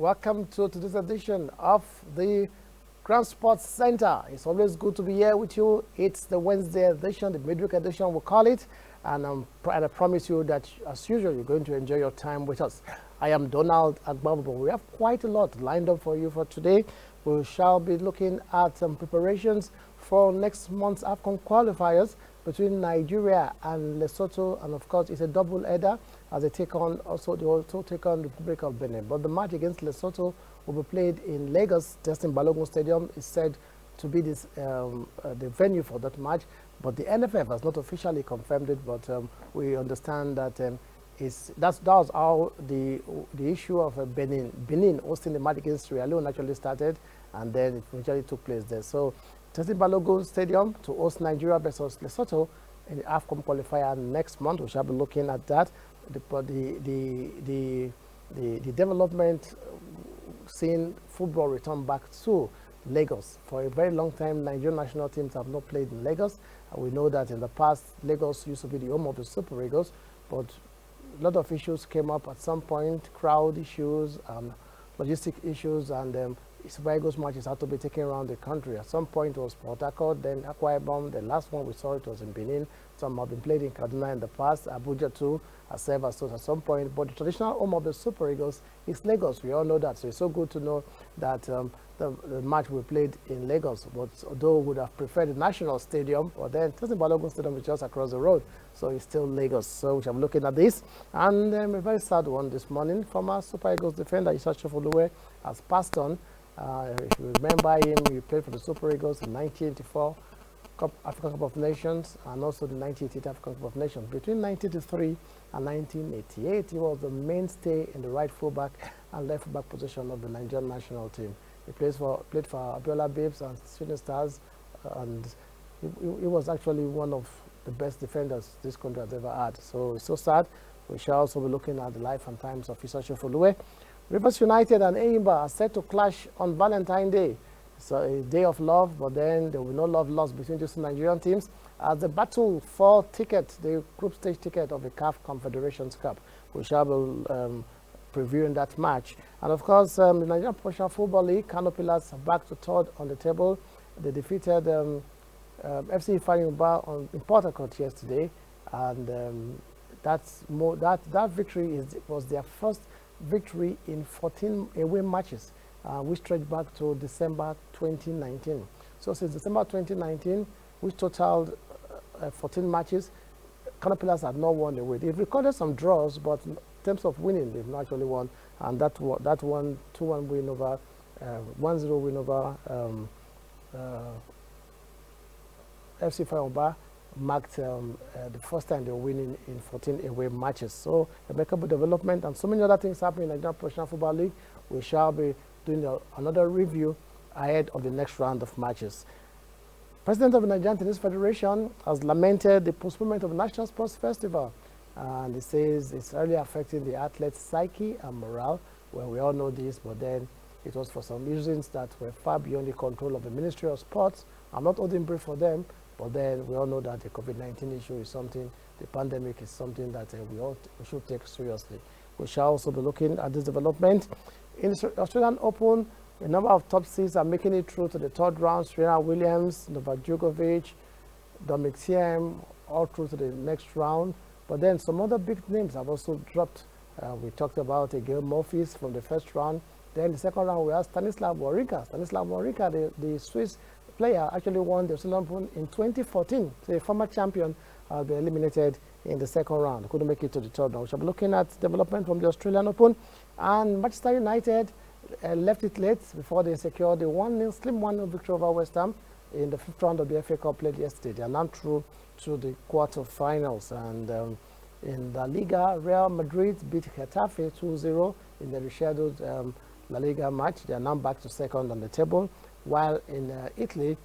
Welcome to today's edition of the Grand Sports Center. It's always good to be here with you. It's the Wednesday edition, the midweek edition, we'll call it. And I promise you that, as usual, you're going to enjoy your time with us. I am Donald Agbabu. We have quite a lot lined up for you for today. We shall be looking at some preparations for next month's AFCON qualifiers between Nigeria and Lesotho, and of course it's a double header as they take on they also take on the Republic of Benin. But the match against Lesotho will be played in Lagos. Testing Balogun Stadium is said to be the venue for that match, but the NFF has not officially confirmed it. But we understand that that was how the issue of Benin hosting the match against Sierra Leone actually started, and then it eventually took place there. So Testing Balogun Stadium to host Nigeria versus Lesotho in the AFCON qualifier next month. We shall be looking at that. The development, seeing football return back to Lagos. For a very long time, Nigerian national teams have not played in Lagos. We know that in the past, Lagos used to be the home of the Super Eagles, but a lot of issues came up at some point, crowd issues, logistic issues, and Super Eagles matches had to be taken around the country. At some point it was Port Harcourt, then Akwa Ibom. The last one we saw it was in Benin. Some have been played in Kaduna in the past. Abuja too has served as at some point. But the traditional home of the Super Eagles is Lagos. We all know that. So it's so good to know that the match we played in Lagos. But although we would have preferred the National Stadium, or then Testing Balogun Stadium is just across the road. So it's still Lagos. So we shall be looking at this. And a very sad one this morning. Former Super Eagles defender Issa Chofoluwe has passed on. If you remember him, he played for the Super Eagles in 1984 African Cup of Nations and also the 1988 African Cup of Nations. Between 1983 and 1988, he was the mainstay in the right fullback and left fullback position of the Nigerian national team. He played for Abiola Babes and Shooting Stars, and he was actually one of the best defenders this country has ever had. So it's so sad. We shall also be looking at the life and times of Issa Chofoluwe. Rivers United and Enyimba are set to clash on Valentine's Day. It's a day of love, but then there will be no love lost between these two Nigerian teams as the battle for the group stage ticket of the CAF Confederations Cup. We shall be previewing that match. And of course, the Nigerian Professional Football League, Kano Pillars are back to third on the table. They defeated FC Ifeanyi in Port Harcourt yesterday, and that victory was their first victory in 14 away matches, which stretched back to December 2019. So since December 2019, which totaled 14 matches, Kano Pillars had not won away. They've recorded some draws, but in terms of winning, they've not actually won. And that 2-1 win over, 1-0 win over FC Ifeanyi marked the first time they were winning in 14 away matches. So a remarkable development, and so many other things happening in the Nigerian Professional Football League. We shall be doing another review ahead of the next round of matches. President of the Nigerian Tennis Federation has lamented the postponement of the National Sports Festival, and he says it's really affecting the athletes' psyche and morale. Well, we all know this, but then it was for some reasons that were far beyond the control of the Ministry of Sports. I'm not holding brief for them, but then we all know that the COVID-19 issue is something, the pandemic is something that we should take seriously. We shall also be looking at this development. In the Australian Open, a number of top seeds are making it through to the third round. Serena Williams, Novak Djokovic, Dominic Thiem, all through to the next round. But then some other big names have also dropped. We talked about Gail Monfils from the first round. Then the second round, we have Stanislav Wawrinka. Stanislav Wawrinka, the Swiss player, actually won the Australian Open in 2014. So a former champion has been eliminated in the second round. Couldn't make it to the third round. We shall be looking at development from the Australian Open. And Manchester United left it late before they secured the slim 1-0 victory over West Ham in the fifth round of the FA Cup played yesterday. They are now through to the quarterfinals. And in La Liga, Real Madrid beat Getafe 2-0 in the rescheduled La Liga match. They are now back to second on the table. While in Italy,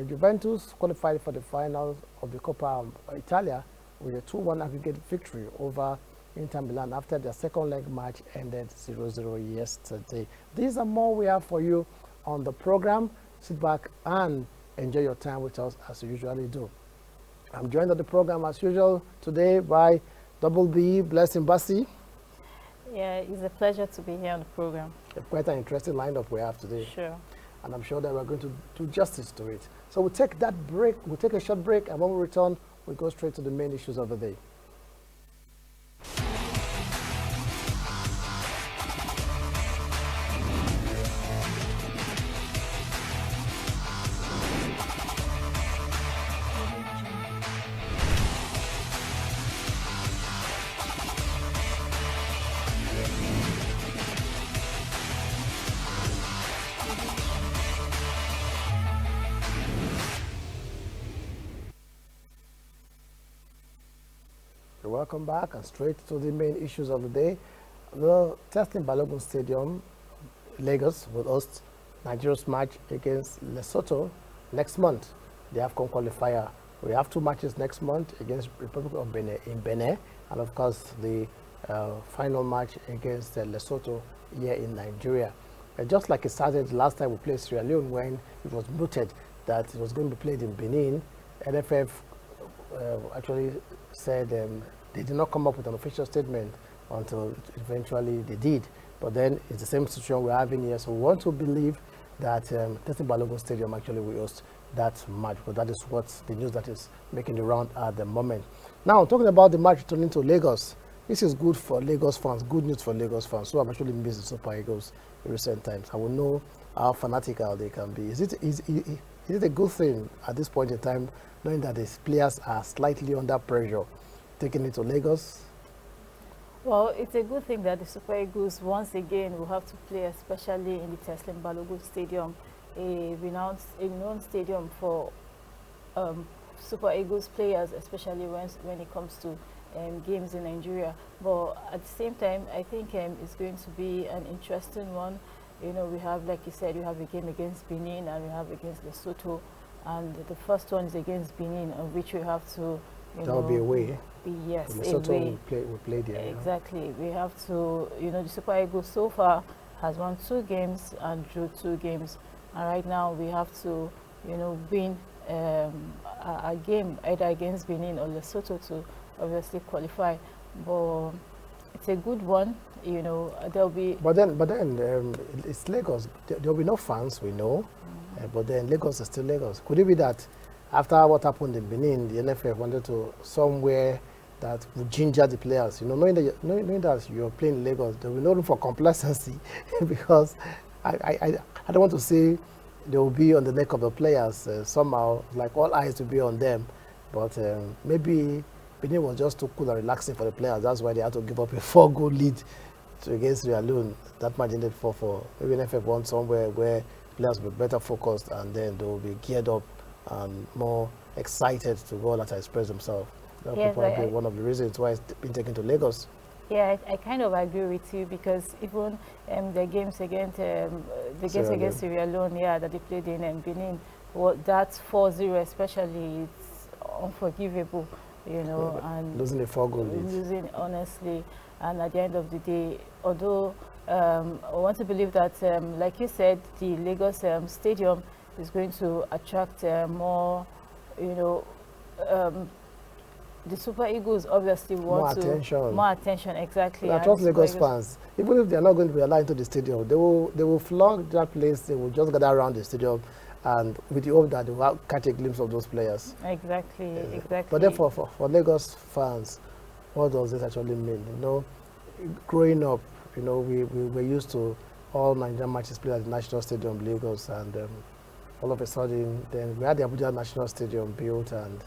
Juventus qualified for the final of the Coppa Italia with a 2-1 aggregate victory over Inter Milan after their second leg match ended 0-0 yesterday. These are more we have for you on the program. Sit back and enjoy your time with us as you usually do. I'm joined on the program as usual today by Double B, Blessing Bassi. Yeah, it's a pleasure to be here on the program. Quite an interesting lineup we have today. Sure. And I'm sure that we're going to do justice to it. So we'll take that break, we'll take a short break, and when we return, we'll go straight to the main issues of the day. Welcome back and straight to the main issues of the day. The testing Balogun Stadium, Lagos, will host Nigeria's match against Lesotho next month. The AFCON qualifier. We have two matches next month against Republic of Benin in Benin, and of course the final match against Lesotho here in Nigeria. Just like it started last time we played Sierra Leone, when it was mooted that it was going to be played in Benin, NFF actually said they did not come up with an official statement until eventually they did. But then it's the same situation we're having here. So we want to believe that Testing Balogun Stadium actually will host that match. But that is what the news that is making the round at the moment. Now, talking about the match returning to Lagos, this is good for Lagos fans, good news for Lagos fans. So I've actually missed the Super Eagles in recent times. I will know how fanatical they can be. Is it a good thing at this point in time, knowing that these players are slightly under pressure, taking it to Lagos? Well, it's a good thing that the Super Eagles once again will have to play, especially in the Teslim Balogun Stadium, a renowned stadium for Super Eagles players, especially when it comes to games in Nigeria. But at the same time, I think it's going to be an interesting one. You know, we have, like you said, we have a game against Benin and we have against Lesotho, and the first one is against Benin, on which we have to, that will be away. Yes, Lesotho will play there. Exactly. You know? We have to, the Super Eagles so far has won 2 games and drew 2 games, and right now we have to, win a game either against Benin or Lesotho to obviously qualify. But it's a good one. There'll be. But then, it's Lagos. There'll be no fans, we know. But then Lagos is still Lagos. Could it be that after what happened in Benin, the NFF wanted to somewhere that would ginger the players? Knowing that you're playing in Lagos, there will be no room for complacency because I don't want to say they will be on the neck of the players somehow, like all eyes will be on them. But maybe Benin was just too cool and relaxing for the players. That's why they had to give up a 4-goal lead against Sierra Leone. That match ended 4-4. Maybe NFF wants somewhere where players will be better focused and then they will be geared up and more excited to go out and express themselves. That will probably be one of the reasons why it's been taken to Lagos. Yeah, I kind of agree with you, because even the games against Sierra Leone, that they played in Benin, that 4-0 especially, it's unforgivable, and losing a 4-goal lead. Losing, honestly, and at the end of the day, although I want to believe that, like you said, the Lagos stadium is going to attract more, the Super Eagles obviously want more attention, exactly. I trust Lagos fans, even if they are not going to be allowed into the stadium, they will flock that place. They will just gather around the stadium, and with the hope that they will catch a glimpse of those players. Exactly, exactly. But then for Lagos fans, what does this actually mean? Growing up, we were used to all Nigerian matches played at the National Stadium, Lagos, and all of a sudden, then we had the Abuja National Stadium built, and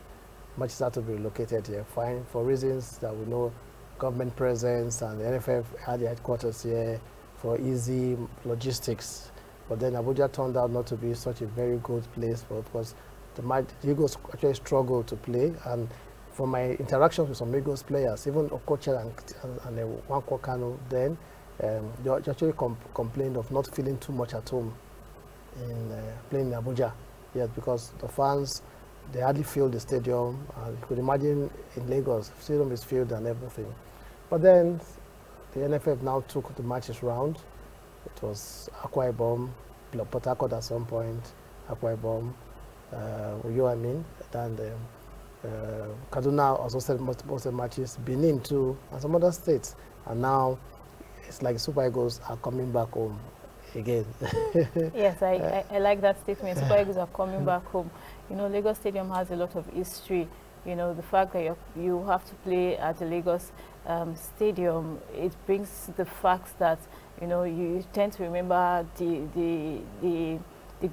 matches had to be relocated here. Fine, for reasons that we know, government presence, and the NFF had the headquarters here for easy logistics. But then Abuja turned out not to be such a very good place because the Eagles actually struggled to play. And from my interactions with some Eagles players, even Okocha and Nwankwo Kanu, then they actually complained of not feeling too much at home in playing in Abuja. Yes, because the fans, they hardly filled the stadium. You could imagine in Lagos, the stadium is filled and everything. But then the NFF now took the matches round. It was Akwa Ibom, Port Harcourt at some point, Akwa Ibom, and Kaduna also said most of the matches, Benin too, and some other states. And now it's like Super Eagles are coming back home again. Yes, I like that statement. Super Eagles are coming back home. You know, Lagos Stadium has a lot of history. You know, the fact that you have to play at the Lagos Stadium, it brings the fact that, you know, you tend to remember the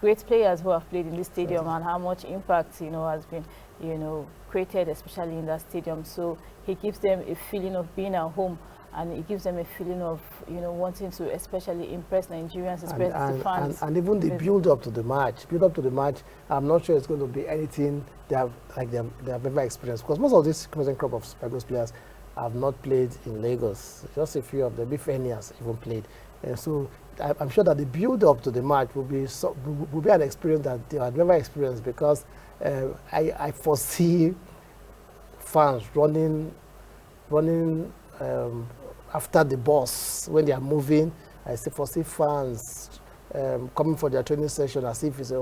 great players who have played in this stadium and how much impact, you know, has been, you know, created, especially in that stadium. So he gives them a feeling of being at home, and it gives them a feeling of, you know, wanting to especially impress Nigerians, impress the fans. And even the build up to the match, I'm not sure it's going to be anything they have ever experienced, because most of this present crop of Super Eagles players have not played in Lagos. Just a few of them, if any, has even played. And so I'm sure that the build up to the match will be an experience that they have never experienced, because I foresee fans running after the bus when they are moving. I foresee fans coming for their training session as if it's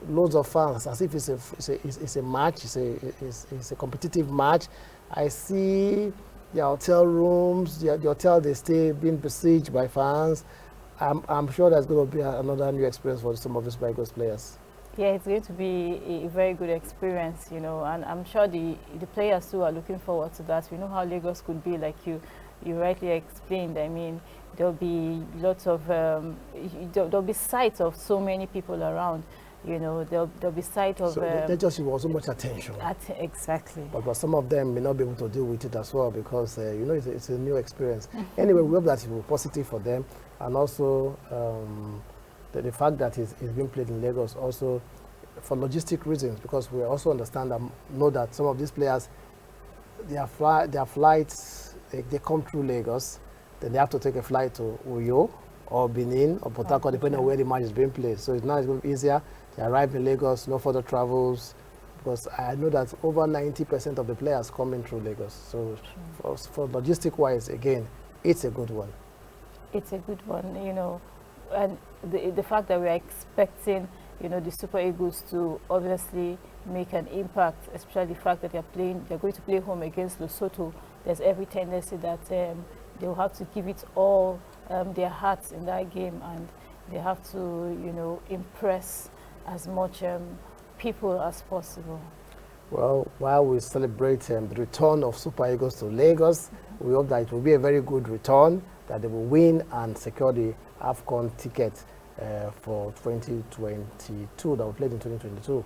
loads of fans, as if it's a match, it's a competitive match. I see the hotel rooms, the hotel they stay being besieged by fans. I'm sure there's going to be another new experience for some of the Super Eagles players. Yeah, it's going to be a very good experience, you know, and I'm sure the players too are looking forward to that. We know how Lagos could be, like you rightly explained. I mean, there'll be lots of there'll be sights of so many people around. You know, there'll be sight of. So they just want so much attention. Exactly. But some of them may not be able to deal with it as well, because you know, it's a new experience. Anyway, we hope that it will be positive for them, and also the fact that it's being played in Lagos also for logistic reasons, because we also understand and know that some of these players, their flights, they come through Lagos, then they have to take a flight to Uyo or Benin or Port Harcourt, depending on where the match is being played. So now it's going to be easier. They arrive in Lagos, no further travels, because I know that over 90% of the players come in through Lagos. So for logistic-wise, again, it's a good one. It's a good one, you know, and the fact that we are expecting, you know, the Super Eagles to obviously make an impact, especially the fact that they're going to play home against Lesotho. There's every tendency that they'll have to give it all their hearts in that game, and they have to, you know, impress as much people as possible. Well, while we celebrate the return of Super Eagles to Lagos, we hope that it will be a very good return, that they will win and secure the AFCON ticket for 2022 that we played in 2022,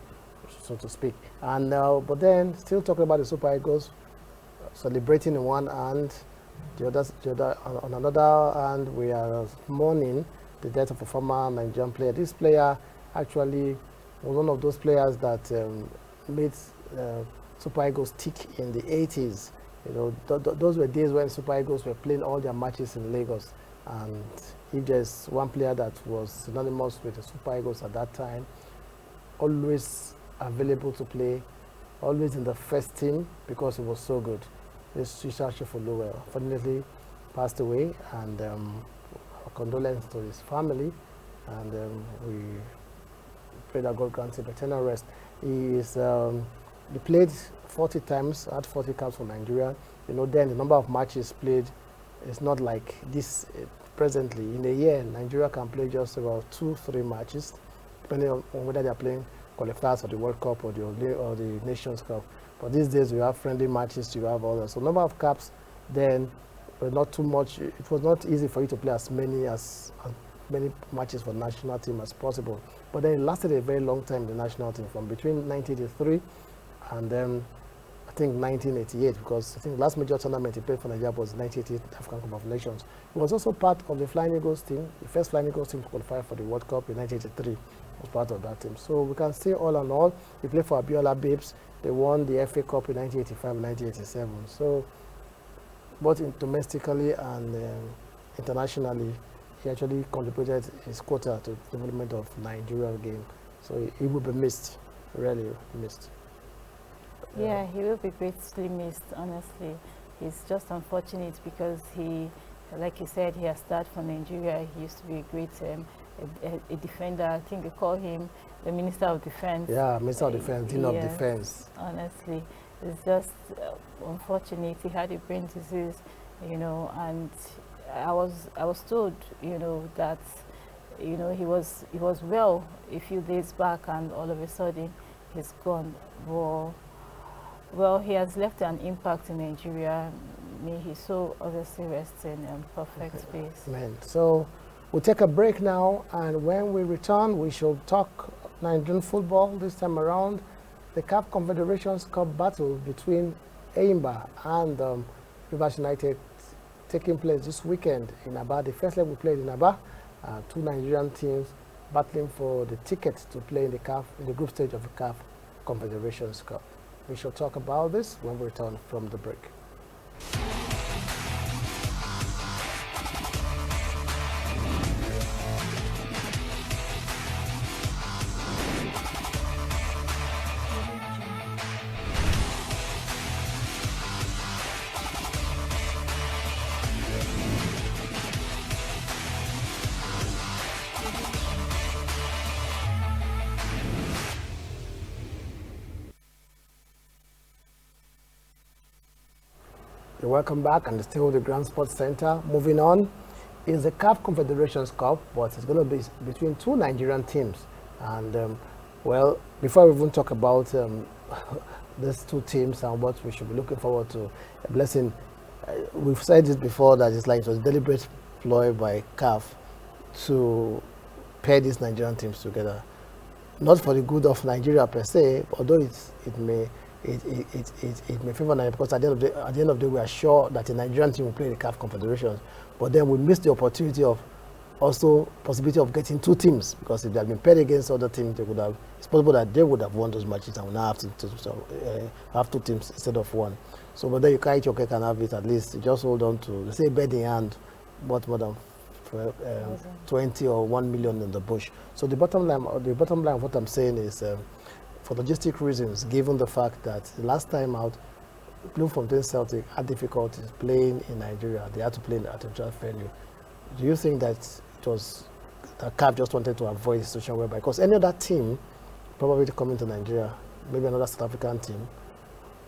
so to speak. And but then, still talking about the Super Eagles, celebrating in one hand, the other on another hand, we are mourning the death of a former Nigerian player. This player actually was one of those players that made Super Eagles tick in the 80s. You know, those were days when Super Eagles were playing all their matches in Lagos. And if there's one player that was synonymous with the Super Eagles at that time, always available to play, always in the first team because he was so good. This Shisha Shefoluwe unfortunately passed away, and our condolence to his family, and we pray that God grants him eternal rest. He played 40 times, had 40 caps for Nigeria. You know, then the number of matches played is not like this presently. In a year, Nigeria can play just about 2-3 matches, depending on whether they are playing qualifiers for the World Cup or the Nations Cup. But these days, you have friendly matches, you have all that. So number of caps then were not too much. It was not easy for you to play as many matches for the national team as possible. But then it lasted a very long time, the national team, from between 1983 and then I think 1988, because I think the last major tournament he played for Nigeria was the 1988 African Cup of Nations. He was also part of the Flying Eagles team, the first Flying Eagles team to qualify for the World Cup in 1983. Was part of that team. So we can say all in all, he played for Abiola Babes. They won the FA Cup in 1985 and 1987. So both domestically and internationally, he actually contributed his quota to the development of Nigerian game. So he will be missed, really missed. Yeah, he will be greatly missed, honestly. It's just unfortunate because he, like you said, he has started for Nigeria. He used to be a great a defender. I think they call him the Minister of Defense. Yeah, Minister of Defense, Dean of Defense. Honestly, it's just unfortunate. He had a brain disease, you know, and I was told, that, he was well a few days back, and all of a sudden he's gone. Well, he has left an impact in Nigeria. May he so obviously rest in perfect peace. Amen. So we'll take a break now, and when we return, we shall talk Nigerian football this time around. The CAF Confederations Cup battle between Eimba and Rivers United taking place this weekend in Aba. The first leg we played in Aba. Two Nigerian teams battling for the ticket to play in the group stage of the CAF Confederations Cup. We shall talk about this when we return from the break. Welcome back, and still with the Grand Sports Center. Moving on is the CAF Confederations Cup, but it's going to be between two Nigerian teams. And well, before we even talk about these two teams and what we should be looking forward to, Blessing, we've said it before that it's like it was a deliberate ploy by CAF to pair these Nigerian teams together, not for the good of Nigeria per se, although it may favor Nigeria, because at the end of the day, we are sure that the Nigerian team will play the CAF Confederations, but then we missed the opportunity of also possibility of getting two teams, because if they had been paired against other teams, it's possible that they would have won those matches, and we now have to have two teams instead of one. So, but then you can't eat your cake and have it. At least just hold on to, they say, bird in hand, but more than 20 or 1 million in the bush. So the bottom line of what I'm saying is, for logistic reasons, given the fact that the last time out, Bloemfontein Celtic had difficulties playing in Nigeria. They had to play at a draft venue. Do you think that it was that CAF just wanted to avoid a situation whereby, because any other team probably coming to Nigeria, maybe another South African team,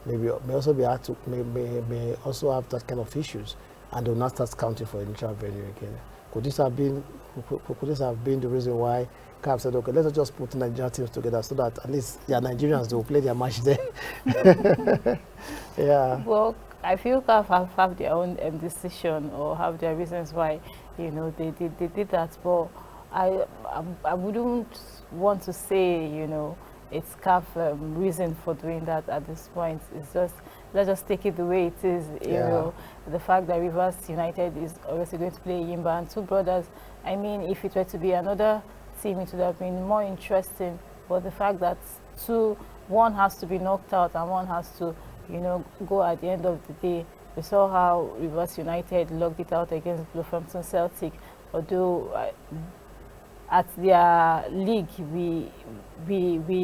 maybe may also be hard to may also have that kind of issues, and they will not start counting for a neutral venue again? Could this have been the reason why CAF said, okay, let's just put Nigerian teams together so that at least they are Nigerians, they will play their match there? Yeah. Well, I feel CAF have their own decision, or have their reasons why, they did that. But I wouldn't want to say, it's CAF reason for doing that at this point. It's just, let's just take it the way it is. You know, the fact that Rivers United is obviously going to play Yimba and two brothers. I mean, if it were to be another team, it would have been more interesting. But the fact that one has to be knocked out and one has to, go at the end of the day. We saw how Rivers United logged it out against Bloemfontein Celtic. Although at their league, we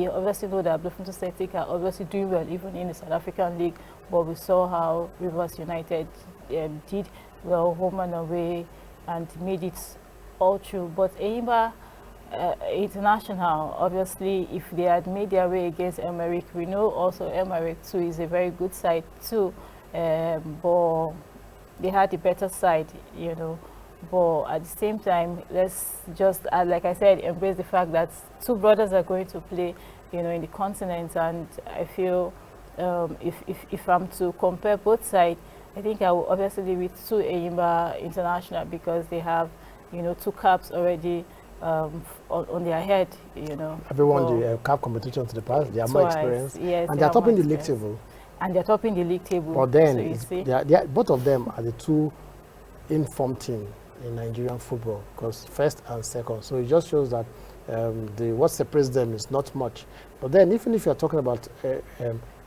obviously know that Bloemfontein Celtic are obviously doing well even in the South African league. But we saw how Rivers United did well home and away and made it all through. But Eimba International, obviously, if they had made their way against Emerick, we know also Emerick too is a very good side too, but they had the better side, But at the same time, let's just, like I said, embrace the fact that two brothers are going to play, in the continent. And I feel if I'm to compare both sides, I think I will obviously with two Eimba International, because they have, two caps already on their head, Everyone the CAF competitions to the past, they are more experienced, yes, and they are topping the league table. And they're topping the league table. But then, so both of them are the two informed team in Nigerian football, because first and second. So it just shows that what separates them is not much. But then, even if you're talking about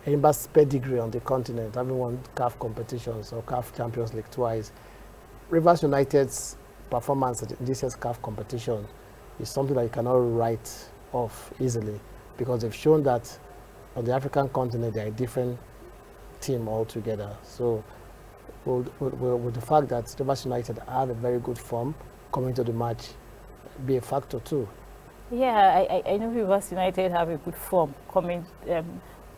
Eimba's pedigree on the continent, having won CAF competitions or CAF Champions League twice, Rivers United's performance in this year's CAF competition is something that you cannot write off easily, because they've shown that on the African continent they are a different team altogether. So with the fact that Rivers United have a very good form coming to the match be a factor too? Yeah, I know Rivers United have a good form coming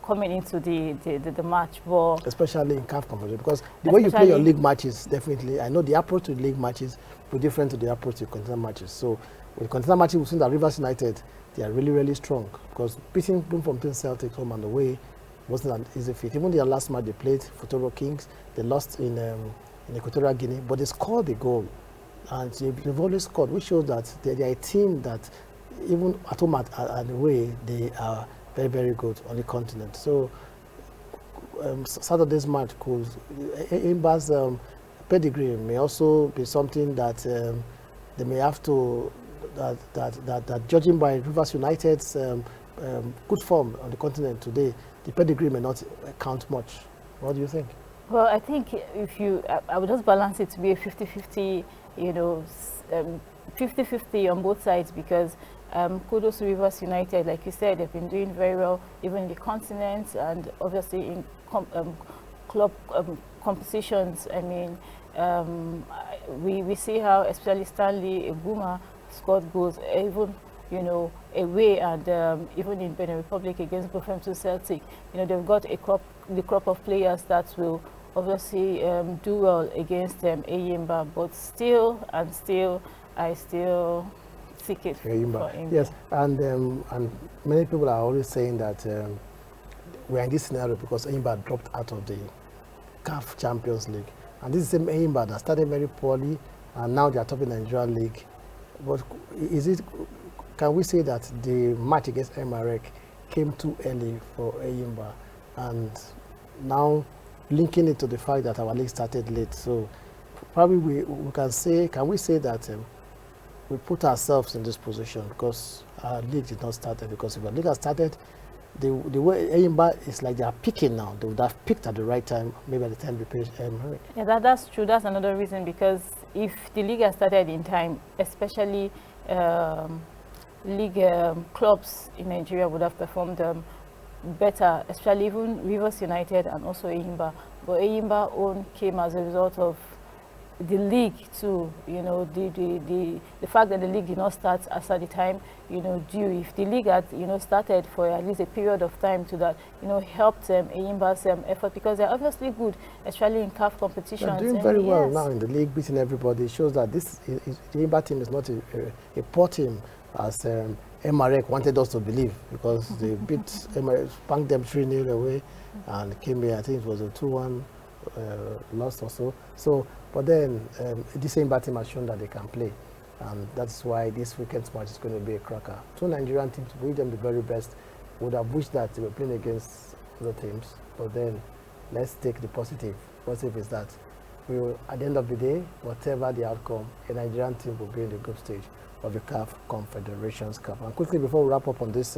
coming into the match. But especially in CAF competition, because the way you play your league matches, definitely, I know the approach to league matches will be different to the approach to continental matches. So with continental matches, we've seen that Rivers United, they are really, really strong, because beating Bloemfontein Celtic home and away wasn't an easy feat. Even their last match they played, Futuro Kings, they lost in Equatorial Guinea, but they scored the goal. And they've always scored, which shows that they are a team that, even at home and away, they are very, very good on the continent. So Saturday's match could, Enyimba's pedigree may also be something that they may have to, that judging by Rivers United's good form on the continent today, the pedigree may not count much. What do you think? Well, I think if I would just balance it to be a 50-50, 50-50 on both sides, because kudos to Rivers United. Like you said, they've been doing very well, even in the continent and obviously in club competitions. I mean, we see how especially Stanley Eguma scored goals, even away, and even in Benin Republic against Bloemfontein Celtic. They've got the crop of players that will obviously do well against Enyimba, but still, I still seek it for Enyimba. Yes, and many people are always saying that we're in this scenario because Enyimba dropped out of the CAF Champions League, and this is the same Enyimba that started very poorly, and now they are top in the Nigerian league. But can we say that the match against MREC came too early for Enyimba, and now linking it to the fact that our league started late? So probably can we say that we put ourselves in this position because our league did not start, because if our league had started, the way Enyimba is like they are picking now, they would have picked at the right time, maybe at the time we played MREC. Yeah, that's true. That's another reason, because if the league had started in time, especially league clubs in Nigeria would have performed better, especially even Rivers United and also Enyimba. But Enyimba own came as a result of the league too. The fact that the league did not start as at the time due. If the league had started for at least a period of time to that helped Enyimba's effort, because they're obviously good, especially in CAF competitions. They're doing very well now in the league, beating everybody. It shows that the Enyimba team is not a poor team, as MREC wanted us to believe, because they beat MREC, spanked them 3-0 away, and came here, I think it was a 2-1 loss or so. But then this Enyimba team has shown that they can play, and that's why this weekend's match is going to be a cracker. Two Nigerian teams, we wish them the very best. Would have wished that they were playing against other teams, but then let's take the positive. Positive is that we will, at the end of the day, whatever the outcome, a Nigerian team will be in the group stage of the CAF Confederations Cup. And quickly, before we wrap up on this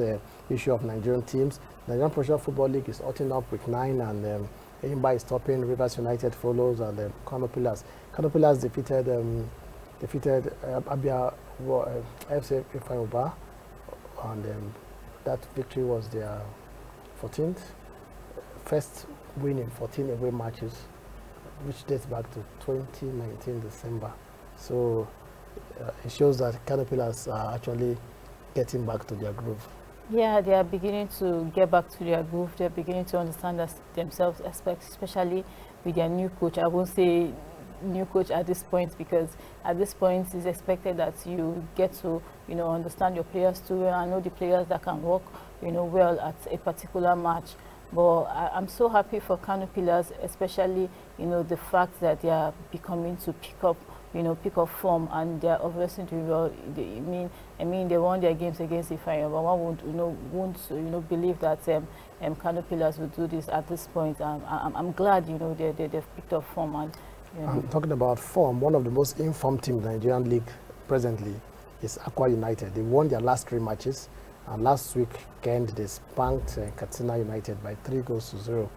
issue of Nigerian teams, Nigerian Professional Football League is hotting up with 9, and Enyimba is topping, Rivers United follows, and Kano Pillars. Kano Pillars defeated Abia FC Ifeanyi, and that victory was their 14th, first win in 14 away matches, which dates back to 2019 December. So it shows that Kano Pillars are actually getting back to their groove. Yeah, they are beginning to get back to their groove. They're beginning to understand themselves, especially with their new coach. I won't say new coach at this point, because at this point it's expected that you get to understand your players too well and know the players that can work well at a particular match. But I'm so happy for Kano Pillars, especially the fact that they are becoming to pick up form, and they're obviously doing well. I mean, they won their games against Ifeanyi, but one won't believe that Kano Pillars will do this at this point. I'm glad they've picked up form. And I'm talking about form. One of the most informed teams in the Nigerian league presently is Akwa United. They won their last 3 matches, and last weekend they spanked Katsina United by 3-0.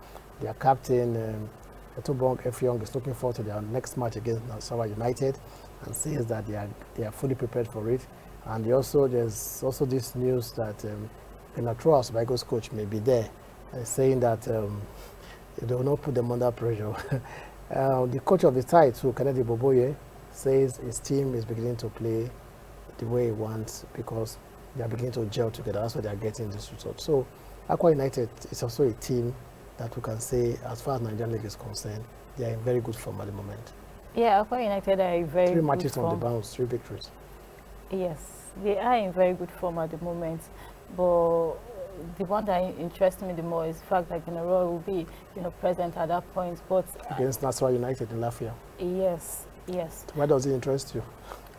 Their captain Etobong Effiong is looking forward to their next match against Nasarawa United, and says that they are fully prepared for it. And there's also this news that Benatroa Subago's coach may be there, saying that they will not put them under pressure. The coach of the side, too, Kennedy Boboye, says his team is beginning to play the way he wants, because they are beginning to gel together. That's why they are getting this result. So Aqua United is also a team that we can say, as far as Nigerian League is concerned, they are in very good form at the moment. Yeah, Aqua United are in very 3 good matches form. on the bounce, 3 victories. Yes, they are in very good form at the moment, but the one that interests me the more is the fact that General will be, present at that point. But against Nasarawa United in Lafia. Yes, yes. Why does it interest you?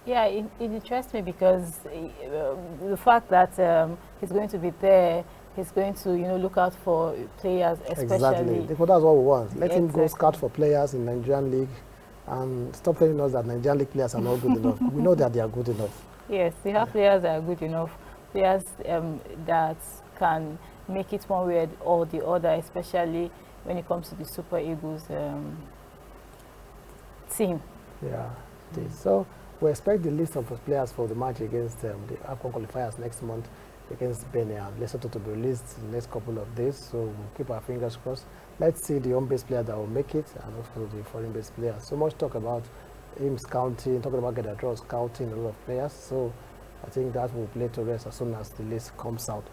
Yeah, it interests me because the fact that he's going to be there, he's going to, look out for players, especially. Exactly. That's what we want. Let him go scout for players in Nigerian League and stop telling us that Nigerian League players are not good enough. We know that they are good enough. Yes, we have players that are good enough, players that can make it one way or the other, especially when it comes to the Super Eagles team. Yeah, it is. So we expect the list of players for the match against the AFCON qualifiers next month against Benin and Lesotho to be released in the next couple of days. So we'll keep our fingers crossed. Let's see the home-based player that will make it and also the foreign-based players. So much talk about him scouting, talking about Gedadro scouting a lot of players. So I think that will play to rest as soon as the list comes out.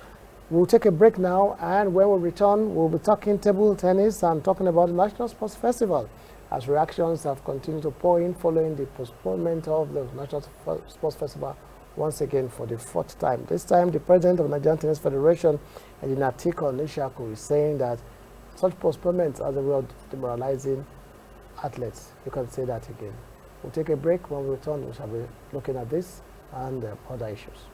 We'll take a break now, and when we return, we'll be talking table tennis and talking about the National Sports Festival, as reactions have continued to pour in following the postponement of the National Sports Festival once again for the 4th time. This time, the president of the Nigerian Tennis Federation, Engineer Tiko Nishaku, is saying that such postponements are the way of demoralizing athletes. You can say that again. We'll take a break. When we return, we shall be looking at this and other issues.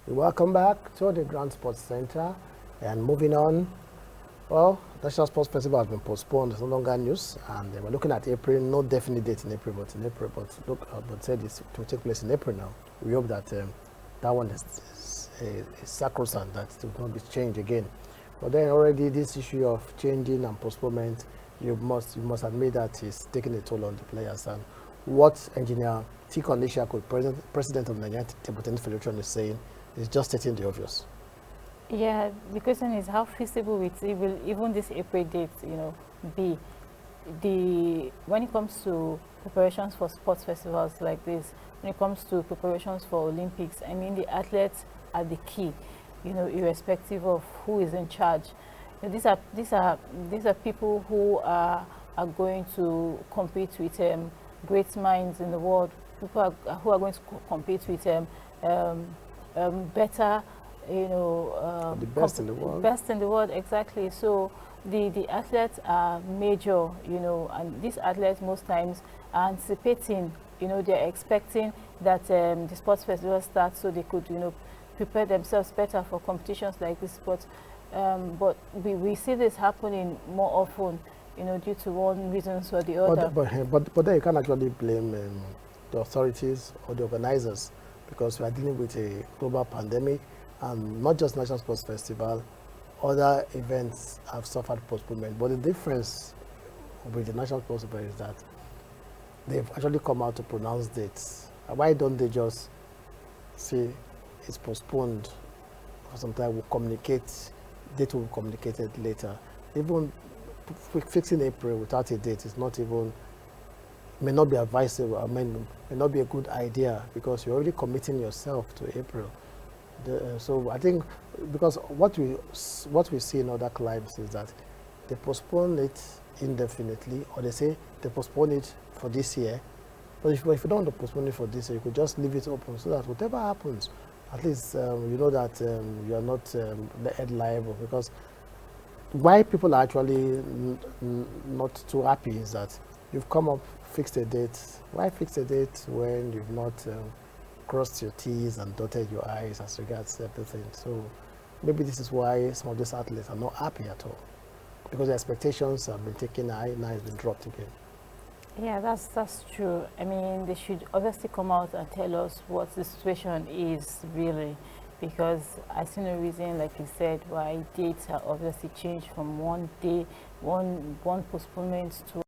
Welcome back to the Grand Sports Center, and moving on. Well, National Sports Festival has been postponed. It's no longer news, and we're looking at April. No definite date in April, but in April. But look, but said it will take place in April now. We hope that that one is sacrosanct, that it will not be changed again. But then already this issue of changing and postponement, you must admit that it's taking a toll on the players. And what Engineer Tiko Nishaku, president of the Nigerian Table Tennis Federation, is saying is just stating the obvious. Yeah, the question is how feasible it will even this April date, be. When it comes to preparations for sports festivals like this, when it comes to preparations for Olympics, I mean the athletes are the key, irrespective of who is in charge. These are people who are going to compete with great minds in the world. People who are going to compete with better, the best in the world. Best in the world, exactly. So the athletes are major, and these athletes most times are anticipating, they're expecting that the sports festival starts so they could, prepare themselves better for competitions like this. But we see this happening more often, due to one reason or the other. But then you can't actually blame the authorities or the organizers, because we are dealing with a global pandemic, and not just National Sports Festival, other events have suffered postponement. But the difference with the National Sports Festival is that they've actually come out to pronounce dates. Why don't they just say it's postponed for some time? We'll communicate, date will be communicated later. Even fixing April without a date is not even, may not be advisable. I mean, may not be a good idea, because you're already committing yourself to April. So I think, because what we see in other climes is that they postpone it indefinitely, or they say they postpone it for this year. But if you don't want to postpone it for this year, you could just leave it open, so that whatever happens, at least you know that you are not held liable. Because why people are actually not too happy is that you've come up, fixed a date. Why fix a date when you've not crossed your T's and dotted your I's as regards everything? So maybe this is why some of these athletes are not happy at all, because the expectations have been taken high, now it's been dropped again. Yeah, that's true. I mean, they should obviously come out and tell us what the situation is really. because I see no reason, like you said, why dates are obviously changed from one day, one postponement to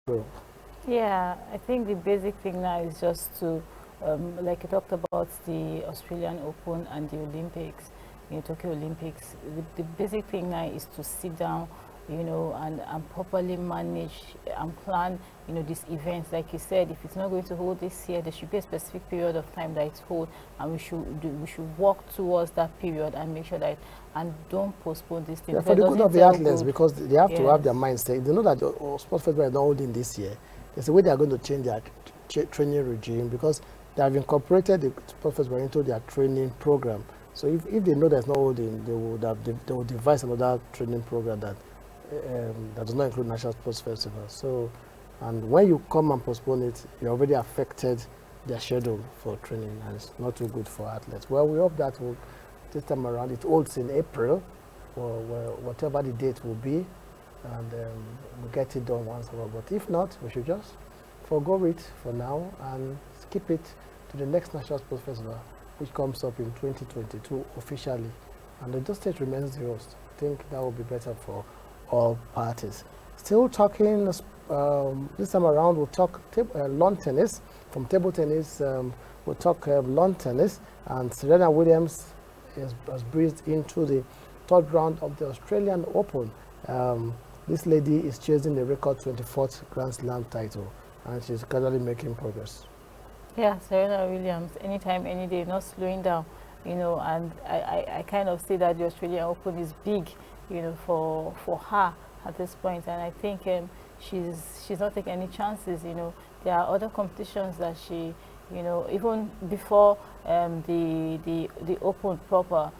True. Yeah, I think the basic thing now is just to, like you talked about the Australian Open and the Olympics, Tokyo Olympics. The basic thing now is to sit down, and properly manage and plan, these events. Like you said, if it's not going to hold this year, there should be a specific period of time that it's hold, and we should work towards that period and make sure that, and don't postpone this thing. Yeah, for the good of the athletes, because they have to have their mindset. They know that the sports festival is not holding this year. There's a way they are going to change their training regime, because they have incorporated the sports festival into their training program. So if they know there's no holding, they will devise another training program that does not include National Sports Festival. So, and when you come and postpone it, you already affected their schedule for training, and it's not too good for athletes. Well, we hope that this time around it holds in April, or whatever the date will be, and we'll get it done once in a while. But if not, we should just forgo it for now and skip it to the next National Sports Festival, which comes up in 2022 officially, and the state remains the host. I think that will be better for all parties. Still talking, this time around we'll talk lawn tennis. From table tennis, we'll talk lawn tennis, and Serena Williams has breezed into the third round of the Australian Open. This lady is chasing the record 24th Grand Slam title, and she's gradually making progress. Yeah, Serena Williams, anytime, any day, not slowing down, and I kind of see that the Australian Open is big, for her at this point, and I think she's not taking any chances. There are other competitions that she, even before the Open proper,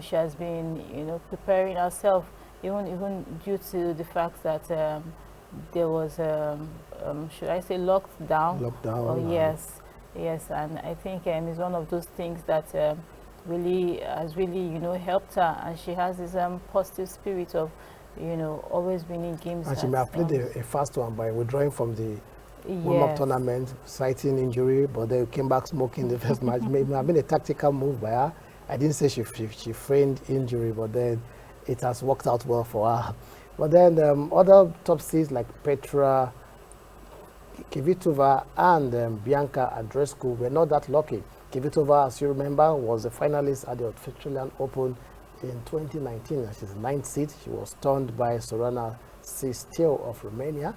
she has been, preparing herself, even due to the fact that there was, should I say, lockdown? Lockdown. Oh, yes, and I think it's one of those things that really has really, helped her, and she has this positive spirit of, always winning games. And she may have played a fast one by withdrawing from the warm-up tournament, citing injury, but they came back smoking the first match. Maybe have been a tactical move by her. I didn't say she feigned injury, but then it has worked out well for her. But then other top seeds like Petra Kvitova and Bianca Andreescu were not that lucky. Kvitova, as you remember, was a finalist at the Australian Open in 2019. She's 9th seed. She was stunned by Sorana Sisteu of Romania.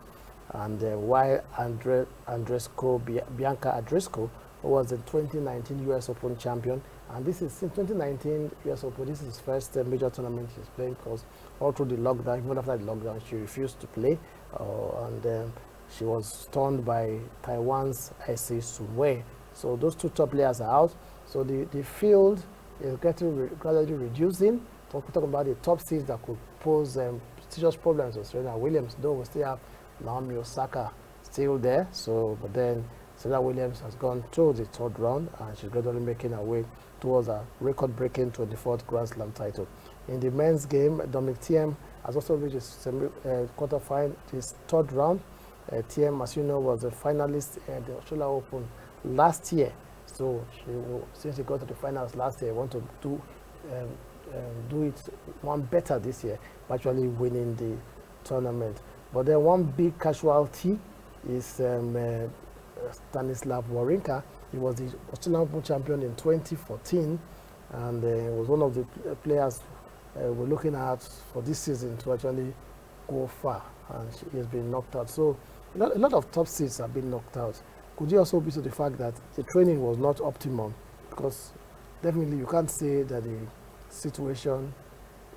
And while Bianca Andreescu was the 2019 US Open champion, and this is since 2019 US Open, this is his first major tournament she's playing, because all through the lockdown, even after the lockdown, she refused to play, and she was stunned by Taiwan's Aisei Sumwei. So those two top players are out. So the field is getting gradually reducing. Talking about the top seeds that could pose serious problems to Serena Williams, though we still have Naomi Osaka still there. So, but then Serena Williams has gone to the third round, and she's gradually making her way towards a record-breaking 24th Grand Slam title. In the men's game, Dominic Thiem has also reached his quarterfinal, his third round. Thiem, as you know, was a finalist at the Australia Open last year. So since he got to the finals last year, want to do it one better this year, actually winning the tournament. But then one big casualty is Stanislav Wawrinka. He was the Australian Open champion in 2014, and was one of the players we're looking at for this season to actually go far, and he has been knocked out. So a lot of top seeds have been knocked out. Could you also be to the fact that the training was not optimum? Because definitely you can't say that the situation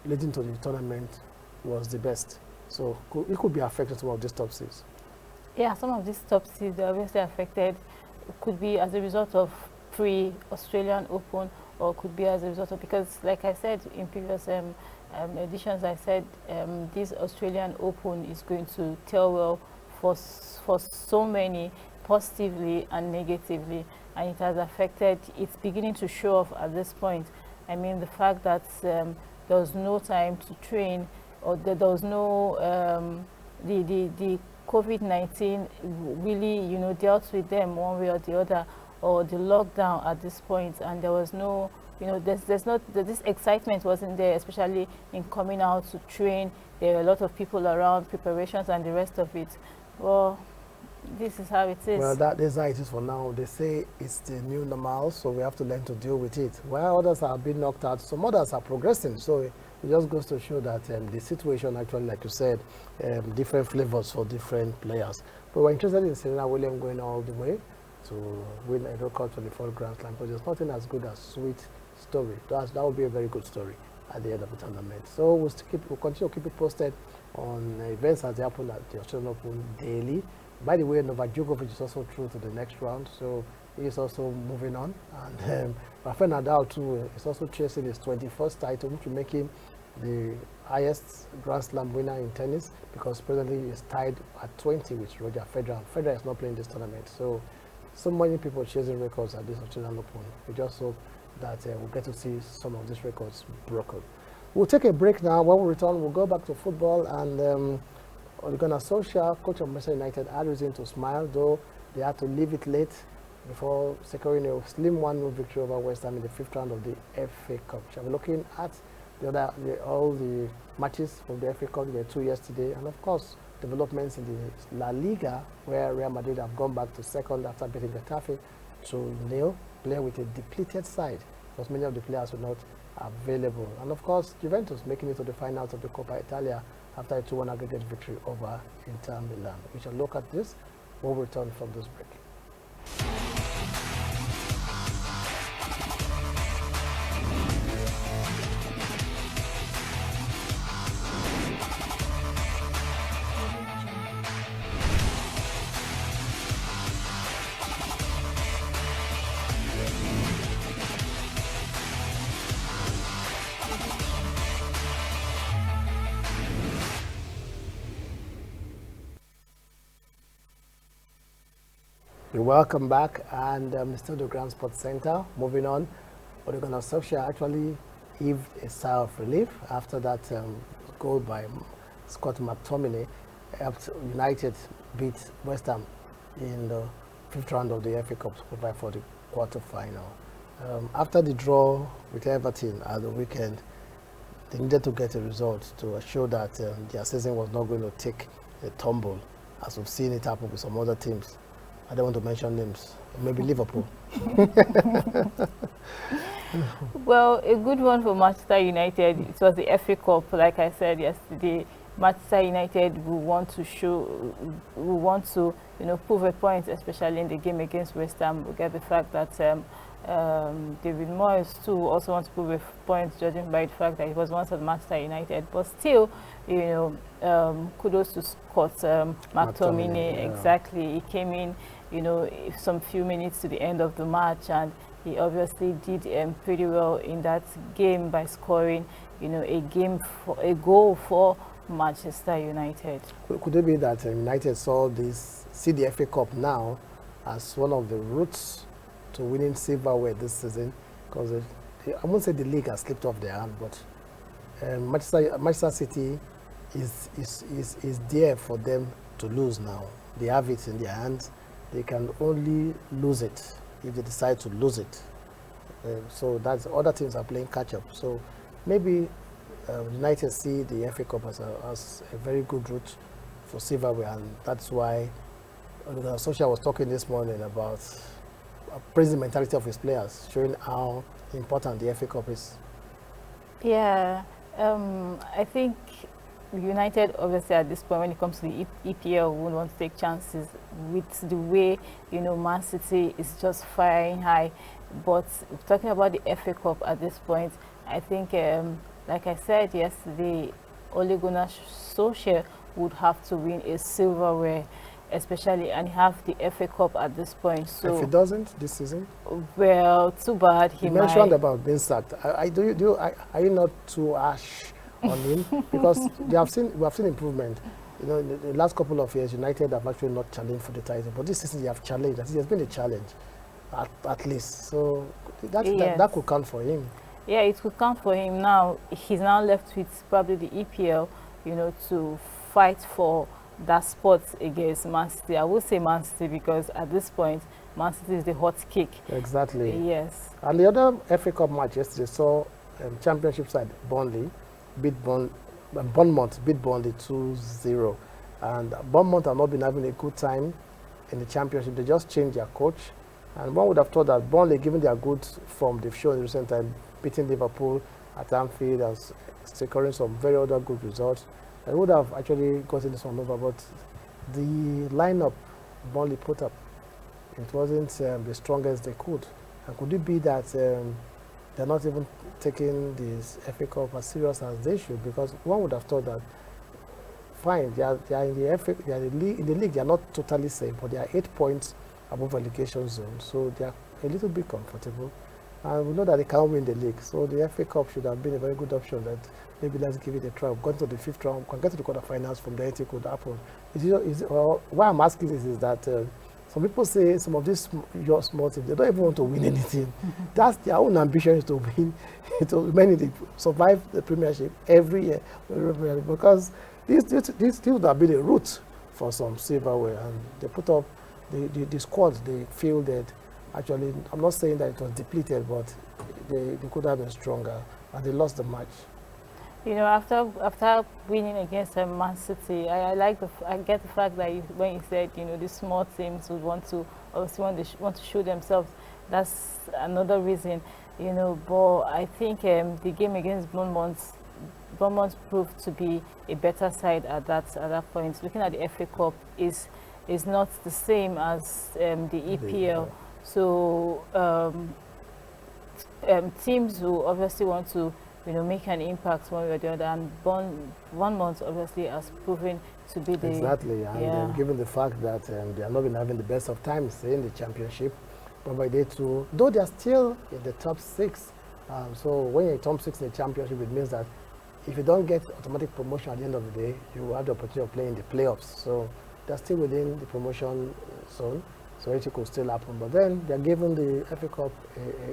leading to the tournament was the best. So it could be affected some of these top seeds. Yeah, some of these top seeds are obviously affected. It could be as a result of pre-Australian Open, or could be as a result of, because like I said in previous editions, I said this Australian Open is going to tell well for so many, positively and negatively, and it has affected, it's beginning to show off at this point. I mean, the fact that there was no time to train, or there was no, the COVID-19 really, you know, dealt with them one way or the other, or the lockdown at this point, and there was no, you know, this excitement wasn't there, especially in coming out to train. There were a lot of people around, preparations and the rest of it. Well, this is how it is. Well, that is how it is for now. They say it's the new normal, so we have to learn to deal with it. While others are being knocked out, some others are progressing. So it just goes to show that the situation actually, like you said, different flavors for different players. But we're interested in Serena Williams going all the way to win a record 24 Grand Slam, because there's nothing as good as sweet story. That would be a very good story at the end of the tournament. So we'll continue to keep it posted on events as they happen at the Australian Open daily. By the way, Novak Djokovic is also through to the next round, so he is also moving on. And Rafael Nadal too is also chasing his 21st title, which will make him the highest Grand Slam winner in tennis, because presently he is tied at 20 with Roger Federer. Federer is not playing this tournament, so many people chasing records at this Australian Open. We just hope that we'll get to see some of these records broken. We'll take a break now. When we return, we'll go back to football, and Ole Gunnar Solskjaer, coach of Manchester United, had reason to smile, though they had to leave it late before securing a slim 1-0 victory over West Ham in the 5th round of the FA Cup. Shall we looking at all the matches from the FA Cup? There were 2 yesterday, and of course developments in the La Liga, where Real Madrid have gone back to second after beating Getafe 2-0, play with a depleted side, because many of the players were not available. And of course, Juventus making it to the finals of the Coppa Italia after a 2-1 aggregate victory over Inter Milan. We shall look at this when we return from this break. Welcome back, and still the Grand Sports Center. Moving on, Ole Gunnar Solskjaer actually heaved a sigh of relief after that goal by Scott McTominay helped United beat West Ham in the 5th round of the FA Cup to qualify for the quarter-final. After the draw with Everton at the weekend, they needed to get a result to show that their season was not going to take a tumble, as we've seen it happen with some other teams. I don't want to mention names. Maybe Liverpool. Well, a good one for Manchester United. It was the FA Cup, like I said yesterday. Manchester United will want to prove a point, especially in the game against West Ham. We get the fact that David Moyes too also wants to prove a point, judging by the fact that he was once at Manchester United. But still, kudos to Scott McTominay. Yeah. Exactly, he came in, some few minutes to the end of the match, and he obviously did pretty well in that game by scoring, a goal for Manchester United. Could it be that United see the FA Cup now as one of the routes to winning silverware this season? Because I won't say the league has slipped off their hand, but Manchester City is there for them to lose now. They have it in their hands. They can only lose it if they decide to lose it. So that's other teams are playing catch up. So maybe United see the FA Cup as a very good route for silverware, and that's why Solskjaer was talking this morning about praising the mentality of his players, showing how important the FA Cup is. Yeah, I think United, obviously, at this point, when it comes to the EPL, would want to take chances with the way, Man City is just firing high. But talking about the FA Cup at this point, I think, like I said yesterday, Ole Gunnar Solskjaer would have to win a silverware, especially, and have the FA Cup at this point. So if he doesn't this season, well, too bad. He mentioned about being sacked. Are you not too harsh on him? Because we have seen improvement. In the last couple of years, United have actually not challenged for the title, but this season they have challenged. I think there's been a challenge, at least. So that could count for him. Yeah, it could count for him. Now he's now left with probably the EPL, to fight for that spot against Man City. I would say Man City because at this point, Man City is the hot kick. Exactly. Yes. And the other FA Cup match yesterday saw Championship side Bournemouth beat Burnley 2-0. And Bournemouth have not been having a good time in the Championship. They just changed their coach. And one would have thought that Burnley, given their good form they've shown in recent time, beating Liverpool at Anfield and securing some very other good results, I would have actually gotten this one over. But the lineup Burnley put up, it wasn't the strongest they could. And could it be that they're not even taking this FA Cup as serious as they should? Because one would have thought that, fine, they are in the FA, they are in the league, they are not totally safe, but they are 8 points above relegation zone, so they are a little bit comfortable. And we know that they can't win the league, so the FA Cup should have been a very good option. That maybe let's give it a try. We've gone to the 5th round, we can get to the quarterfinals from there, anything could happen. Why I'm asking this is that some people say some of these small teams, they don't even want to win anything. That's their own ambition, is to win, to survive the Premiership every year. Because these teams have been a route for some silverware, and they put up the squads they fielded. Actually, I'm not saying that it was depleted, but they could have been stronger, and they lost the match. After winning against Man City, I get the fact that when you said, the small teams would want to show themselves. That's another reason, But I think the game against Bournemouth proved to be a better side at that point. Looking at the FA Cup is not the same as the EPL. So teams who obviously want to make an impact one way or the other, and Bournemouth obviously has proven to be the... Exactly, and given the fact that they are not been having the best of times in the Championship, but by day 2, though they are still in the top 6, so when you're in top 6 in the Championship, it means that if you don't get automatic promotion at the end of the day, you will have the opportunity of playing the playoffs. So they're still within the promotion zone, so anything could still happen. But then they're giving the FA Cup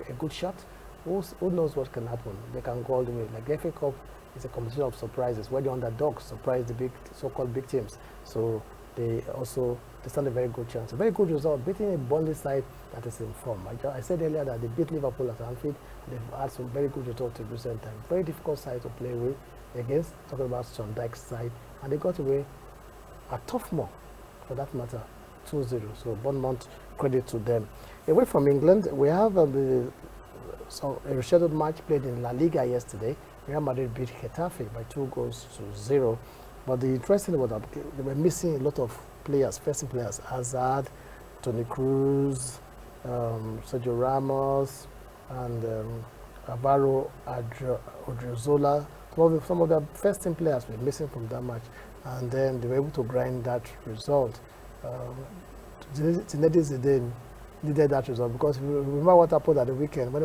a good shot. Who knows what can happen? They can go all the way. Like the FA Cup is a competition of surprises, where the underdogs surprise the big, so-called big teams. So they stand a very good chance. A very good result, beating a Burnley side that is in form. I said earlier that they beat Liverpool at Anfield. They've had some very good results in recent time. Very difficult side to play with against, talking about Sean Dyche's side. And they got away a tough more, for that matter, 2-0. So Bournemouth, credit to them. Away from England, we have a rescheduled match played in La Liga yesterday. Real Madrid beat Getafe by 2-0. But the interesting thing was that they were missing a lot of players, first players, Hazard, Toni Kroos, Sergio Ramos, and Alvaro Odriozola. Some of the first team players were missing from that match, and then they were able to grind that result. Zinedine Zidane needed that result because if you remember what happened at the weekend when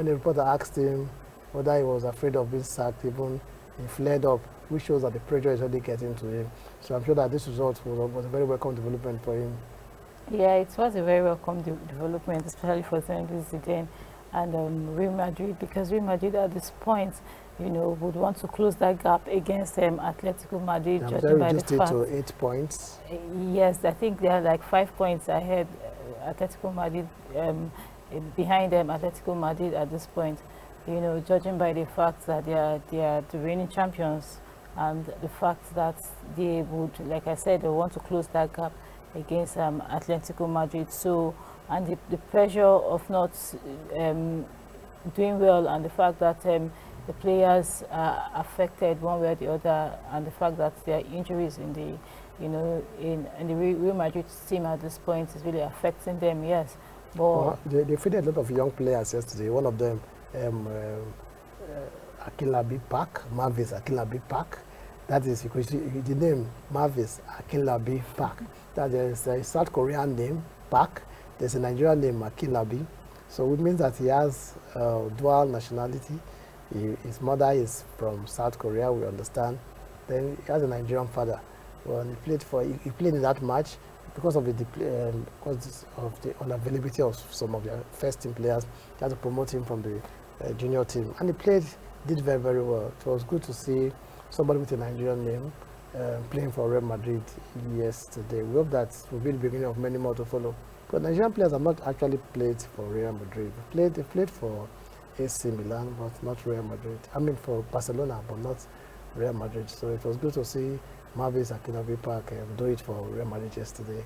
the reporter asked him whether he was afraid of being sacked, even he flared up, which shows that the pressure is already getting to him. So I'm sure that this result was a very welcome development for him. Yeah, it was a very welcome development, especially for Zinedine Zidane and Real Madrid, because Real Madrid at this point, you know, would want to close that gap against Atletico Madrid. Judging by the fact, to 8 points. Yes, I think they are like 5 points ahead. Atletico Madrid behind them. Atletico Madrid at this point, you know, judging by the fact that they are the reigning champions, and the fact that they would, like I said, they want to close that gap against Atletico Madrid. So, and the pressure of not doing well, and the fact that the players are affected one way or the other, and the fact that there are injuries in the, you know, in the Real Madrid team at this point is really affecting them. Yes, but they fielded a lot of young players yesterday. One of them, Akinlabi Park, Mavis Akinlabi Park. That is because the name Mavis Akinlabi Park. That is a South Korean name, Park. There's a Nigerian name, Akinlabi. So it means that he has dual nationality. His mother is from South Korea, we understand. Then he has a Nigerian father. When he played in that match because of the unavailability of some of their first team players. They had to promote him from the junior team, and he did very, very well. It was good to see somebody with a Nigerian name playing for Real Madrid yesterday. We hope that will be the beginning of many more to follow. But Nigerian players have not actually played for Real Madrid. They played for AC Milan, but not Real Madrid. I mean for Barcelona, but not Real Madrid. So it was good to see Mavis Akinlabi Park do it for Real Madrid yesterday.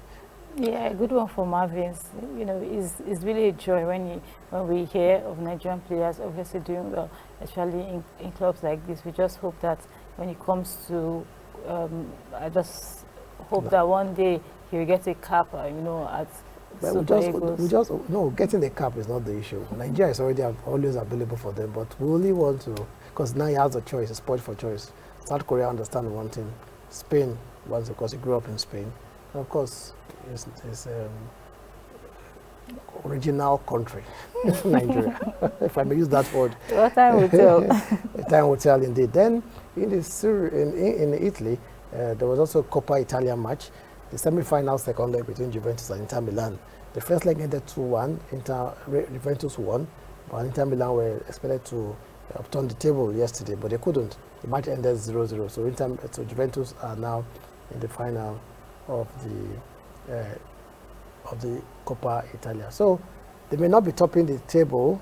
Yeah, a good one for Marvins. You know, it's really a joy when we hear of Nigerian players obviously doing well, especially in clubs like this. We just hope that when it comes to, I just hope that one day he will get a cap, you know, at Super Eagles. No, getting the cap is not the issue. Nigeria is already always available for them, but we only want to, because now he has a choice, a sport for choice. South Korea understand one thing. Spain wants, because he grew up in Spain. And of course, it's original country, Nigeria, if I may use that word. What time will tell. Time will tell, indeed. Then in Italy, there was also a Coppa Italia match, the semi-final second leg between Juventus and Inter Milan. The first leg ended 2-1. Juventus won, but Inter Milan were expected to upturn the table yesterday, but they couldn't. The match ended 0-0. So Juventus are now in the final of the Coppa Italia. So they may not be topping the table.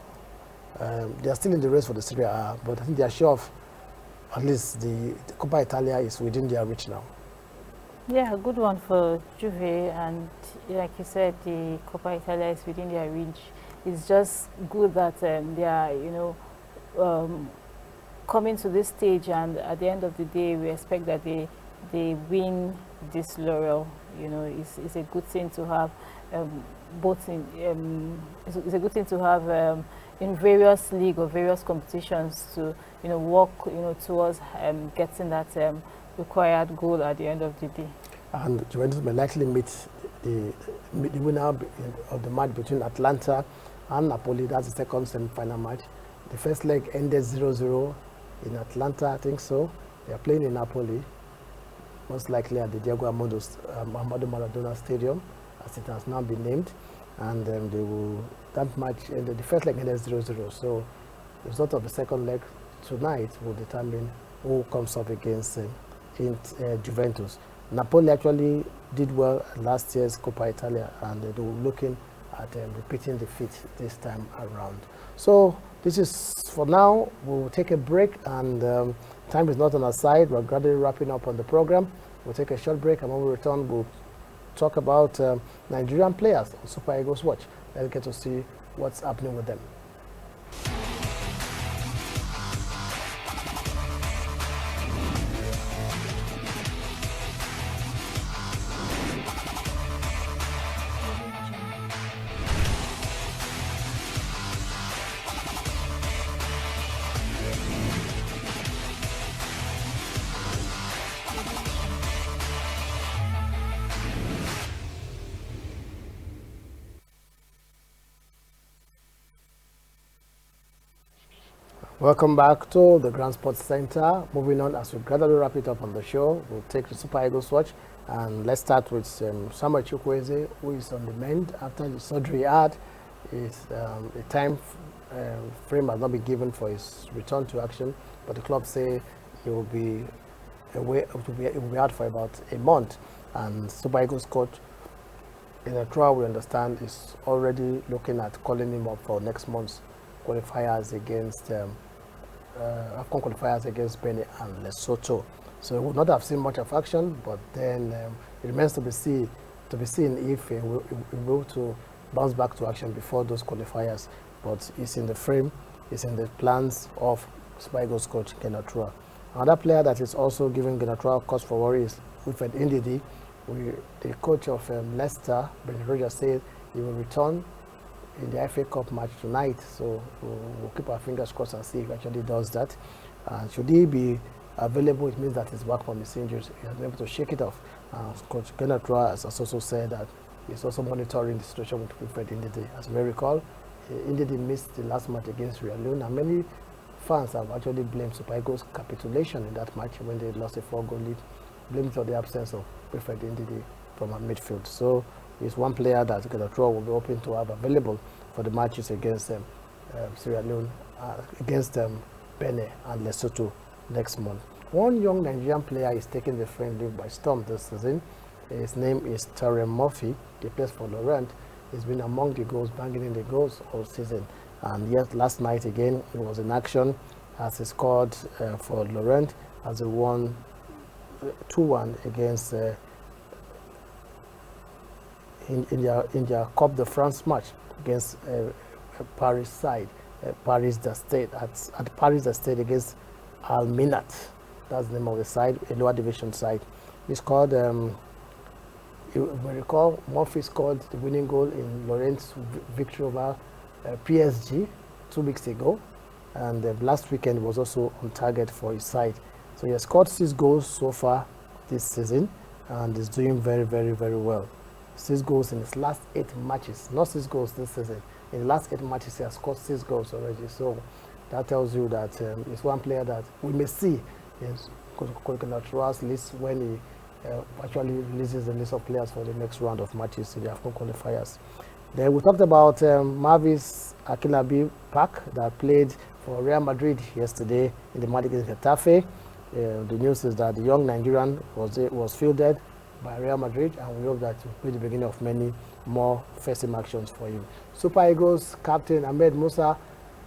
They are still in the race for the Serie A, but I think they are sure of at least the Coppa Italia is within their reach now. Yeah, a good one for Juve, and like you said, the Coppa Italia is within their reach. It's just good that they are, you know, coming to this stage, and at the end of the day, we expect that they win this laurel. You know, it's a good thing to have both in. It's a good thing to have in various league or various competitions to, you know, work, you know, towards getting that required goal at the end of the day. And Juventus may likely meet the winner of the match between Atlanta and Napoli. That's the second semi-final match. The first leg ended 0-0 in Atlanta, I think so. They are playing in Napoli, most likely at the Diego Armando Maradona Stadium, as it has now been named. And that match ended, the first leg ended 0-0. So the result of the second leg tonight will determine who comes up against Juventus. Napoli actually did well last year's Coppa Italia, and they were looking at repeating the feat this time around. So this is for now. We'll take a break, and time is not on our side. We're gradually wrapping up on the program. We'll take a short break, and when we return, we'll talk about Nigerian players on Super Eagles Watch. Let's get to see what's happening with them. Welcome back to the Grand Sports Center. Moving on, as we gradually wrap it up on the show, we'll take the Super Eagles watch, and let's start with Samuel Chukwueze, who is on the mend after the surgery he had. The time frame has not been given for his return to action, but the club say he will be away. He will be out for about a month, and Super Eagles coach in a trial, we understand, is already looking at calling him up for next month's qualifiers against AFCON qualifiers against Benin and Lesotho. So we would not have seen much of action, but then it remains to be seen if he will be able to bounce back to action before those qualifiers. But it's in the frame, it's in the plans of Super Eagles coach Genatroa. Another player that is also giving Genatroa cause for worry is Wilfred Ndidi. The coach of Leicester, Brendan Rodgers, said he will return in the FA Cup match tonight. So we'll keep our fingers crossed and see if he actually does that. And should he be available, it means that he's back from his injuries. He has been able to shake it off. Coach Genatroa has also said that he's also monitoring the situation with Wilfred Ndidi. As you may recall, Ndidi missed the last match against Real Lune, and many fans have actually blamed Super Eagles' capitulation in that match when they lost a 4-goal lead, blamed for the absence of Wilfred Ndidi from our midfield. So he's one player that Genatroa will be hoping to have available for the matches against Sierra Leone, against Benin and Lesotho next month. One young Nigerian player is taking the French league by storm this season. His name is Terry Murphy. He plays for Laurent. He's been among the goals, banging in the goals all season. And yet last night again, he was in action as he scored for Laurent as he won 2-1 against in their Coupe de France match against Paris side, Paris d'Estade at Paris d'Estade against Alminat. That's the name of the side, a lower division side. He scored. You may recall, Murphy scored the winning goal in Laurent's victory over PSG 2 weeks ago, and last weekend was also on target for his side. So he has scored 6 goals so far this season, and is doing very, very, very well. 6 goals in his last 8 matches, not 6 goals this season. In the last 8 matches, he has scored 6 goals already. So that tells you that he's one player that we may see in Genatroa's list when he actually releases the list of players for the next round of matches in the AFCON qualifiers. Then we talked about Mavis Akilabi Park that played for Real Madrid yesterday in the match against Getafe. The news is that the young Nigerian was fielded by Real Madrid, and we hope that it will be the beginning of many more first-team actions for him. Super Eagles captain Ahmed Musa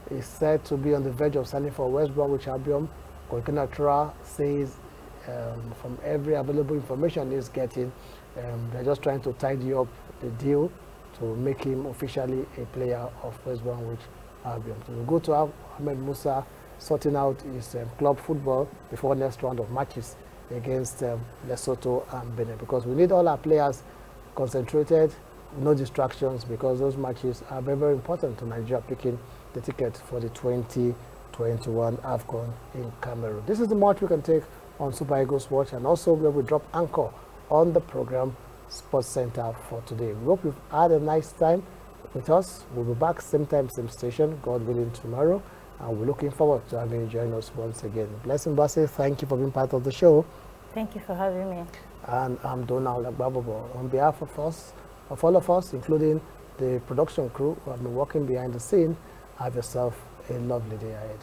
is said to be on the verge of signing for West Bromwich Albion. Genatroa says from every available information he's getting, they're just trying to tidy up the deal to make him officially a player of West Bromwich Albion. So we'll go to have Ahmed Musa sorting out his club football before next round of matches against Lesotho and Benin, because we need all our players concentrated, no distractions, because those matches are very, very important to Nigeria picking the ticket for the 2021 AFCON in Cameroon. This is the match we can take on Super Eagles Watch, and also where we drop anchor on the program Sports Center for today. We hope you've had a nice time with us. We'll be back same time, same station, God willing, tomorrow. And we're looking forward to having you join us once again. Blessing Bassey, thank you for being part of the show. Thank you for having me. And I'm Donald Agbabobo. On behalf of us, of all of us, including the production crew who have been working behind the scene, have yourself a lovely day ahead.